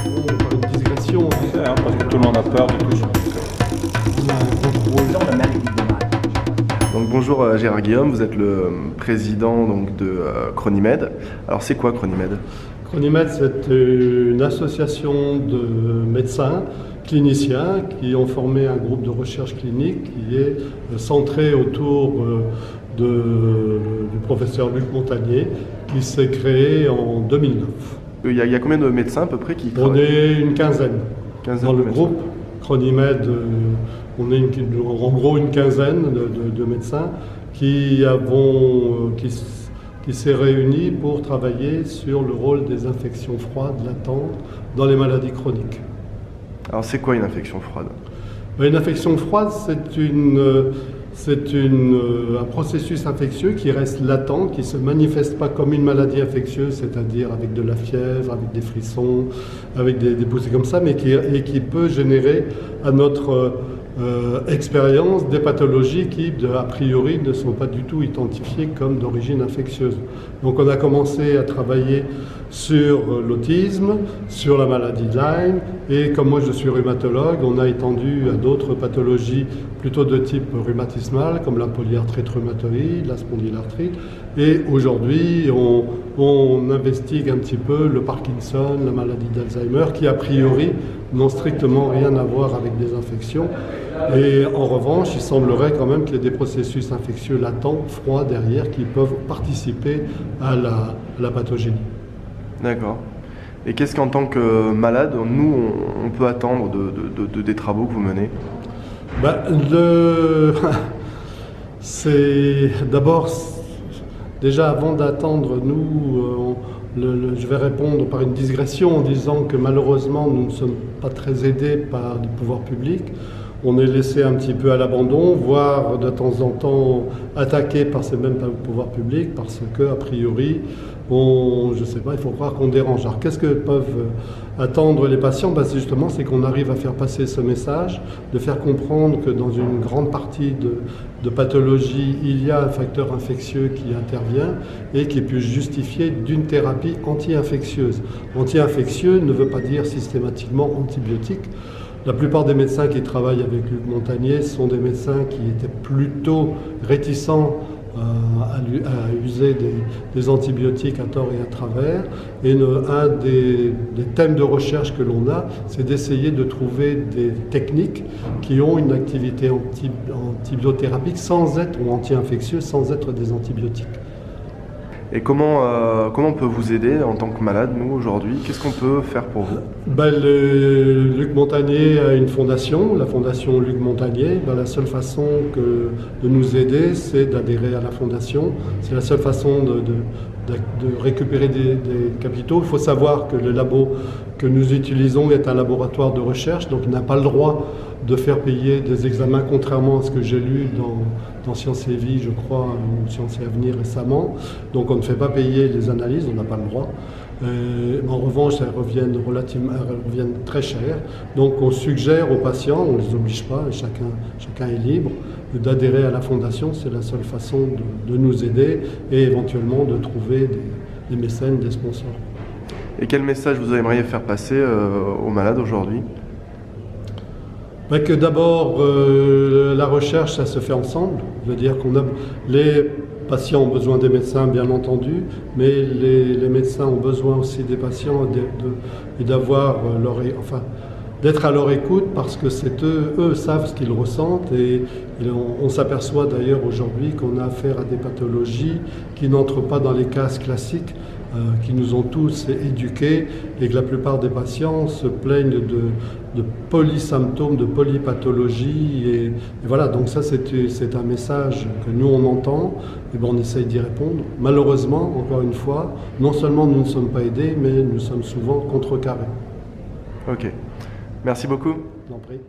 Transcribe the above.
Une digression, parce que tout le monde a peur de tout ça. Donc bonjour Gérard Guillaume, vous êtes le président donc, de Chronimed. Alors c'est quoi Chronimed? Chronimed, c'est une association de médecins cliniciens qui ont formé un groupe de recherche clinique qui est centré autour du professeur Luc Montagnier, qui s'est créé en 2009. Il y a combien de médecins à peu près qui travaillent? On est une quinzaine. Dans le de groupe Chronimed, on est en gros une quinzaine de médecins qui s'est réunis pour travailler sur le rôle des infections froides latentes dans les maladies chroniques. Alors c'est quoi une infection froide? Une infection froide, c'est un processus infectieux qui reste latent, qui ne se manifeste pas comme une maladie infectieuse, c'est-à-dire avec de la fièvre, avec des frissons, avec des poussées comme ça, mais qui peut générer à notre expérience des pathologies qui, a priori, ne sont pas du tout identifiées comme d'origine infectieuse. Donc on a commencé à travailler sur l'autisme, sur la maladie de Lyme, et comme moi je suis rhumatologue, on a étendu à d'autres pathologies plutôt de type rhumatismal, comme la polyarthrite rhumatoïde, la spondylarthrite, et aujourd'hui on investigue un petit peu le Parkinson, la maladie d'Alzheimer, qui a priori n'ont strictement rien à voir avec des infections. Et en revanche, il semblerait quand même qu'il y ait des processus infectieux latents, froids derrière, qui peuvent participer à la pathogénie. D'accord. Et qu'est-ce qu'en tant que malade, nous, on peut attendre des travaux que vous menez? C'est d'abord, déjà avant d'attendre, nous, je vais répondre par une digression en disant que malheureusement, nous ne sommes pas très aidés par les pouvoirs publics. On est laissé un petit peu à l'abandon, voire de temps en temps attaqué par ces mêmes pouvoirs publics, parce que, a priori, je ne sais pas, il faut croire qu'on dérange. Alors qu'est-ce que peuvent attendre les patients? Justement, c'est qu'on arrive à faire passer ce message, de faire comprendre que dans une grande partie de pathologie, il y a un facteur infectieux qui intervient et qui peut justifier d'une thérapie anti-infectieuse. Anti-infectieux ne veut pas dire systématiquement antibiotique. La plupart des médecins qui travaillent avec Luc Montagnier sont des médecins qui étaient plutôt réticents à user des antibiotiques à tort et à travers. Et un des thèmes de recherche que l'on a, c'est d'essayer de trouver des techniques qui ont une activité antibiothérapeutique sans être, ou anti-infectieuse, sans être des antibiotiques. Et comment on peut vous aider en tant que malade, nous, aujourd'hui? Qu'est-ce qu'on peut faire pour vous? Luc Montagnier a une fondation, la fondation Luc Montagnier. La seule façon de nous aider, c'est d'adhérer à la fondation. C'est la seule façon de récupérer des capitaux. Il faut savoir que le labo que nous utilisons est un laboratoire de recherche, donc il n'a pas le droit de faire payer des examens, contrairement à ce que j'ai lu dans Sciences et Vie, je crois, ou Sciences et Avenir récemment. Donc on ne fait pas payer les analyses, on n'a pas le droit. En revanche, elles reviennent très cher. Donc on suggère aux patients, on ne les oblige pas, chacun est libre, d'adhérer à la fondation. C'est la seule façon de nous aider et éventuellement de trouver des mécènes, des sponsors. Et quel message vous aimeriez faire passer aux malades aujourd'hui? Que d'abord, la recherche, ça se fait ensemble. Je veux dire les patients ont besoin des médecins, bien entendu, mais les médecins ont besoin aussi des patients et d'avoir d'être à leur écoute, parce que c'est eux savent ce qu'ils ressentent, et on s'aperçoit d'ailleurs aujourd'hui qu'on a affaire à des pathologies qui n'entrent pas dans les cases classiques, qui nous ont tous éduqués, et que la plupart des patients se plaignent de polysymptômes, de polypathologies, et voilà, donc ça c'est un message que nous on entend, et on essaye d'y répondre. Malheureusement, encore une fois, non seulement nous ne sommes pas aidés, mais nous sommes souvent contrecarrés. Ok, merci beaucoup. Je vous en prie.